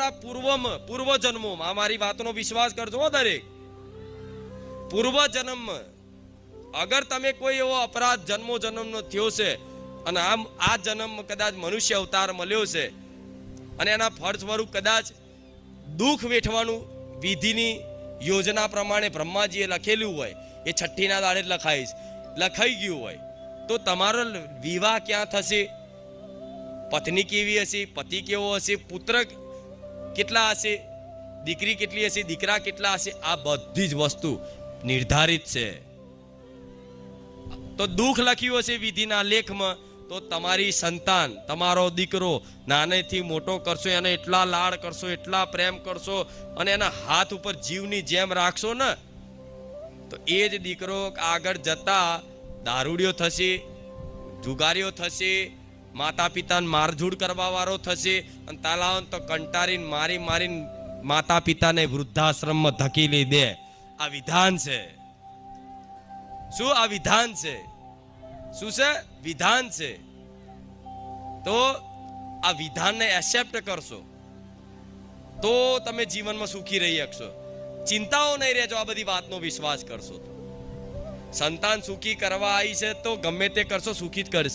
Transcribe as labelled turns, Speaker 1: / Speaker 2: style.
Speaker 1: આપણા પૂર્વ જન્મોમાં, આ મારી વાતનો વિશ્વાસ કરજો દરેક, પૂર્વ જન્મમાં અગર તમે કોઈ એવો અપરાધ જન્મનો થયો છે અને આ જન્મ કદાચ મનુષ્ય અવતાર મળ્યો છે અને એના ફળ સ્વરૂપ કદાચ દુઃખ વેઠવાનું વિધિની યોજના પ્રમાણે બ્રહ્માજીએ લખેલું હોય, એ છઠ્ઠીના દાડે લખાઈ ગયું હોય, તો તમારો વિવાહ ક્યાં થશે, પત્ની કેવી હશે, પતિ કેવો હશે, પુત્ર કેટલા હશે, દીકરી કેટલી હશે, દીકરા કેટલા હશે, આ બધી જ વસ્તુ નિર્ધારિત છે. તો દુઃખ લખ્યું હશે વિધિના લેખમાં, તો તમારી સંતાન, તમારો દીકરો નાનેથી મોટો કરશો, એને એટલા લાડ કરશો, એટલા પ્રેમ કરશો અને એના હાથ ઉપર જીવની જેમ રાખશો ને, તો એ જ દીકરો આગળ જતા દારૂડિયો થશે, જુગારીઓ થશે, માતા પિતાને મારઝૂડ કરવા વાળો થશે અને તાલાવ તો કંટારીને મારીને માતા પિતાને વૃદ્ધાશ્રમમાં ધકેલી દે. આ વિધાન છે. શું આ વિધાન છે? શું છે? વિધાન છે. તો આ વિધાનને એક્સેપ્ટ કરશો તો તમે જીવનમાં સુખી રહી શકશો. ચિંતાઓ નહીં રહેજો, આ બધી વાતનો વિશ્વાસ કરશો. સંતાન સુખી કરવા આવી છે તો ગમે તે કરશો, સુખી જ કરશે.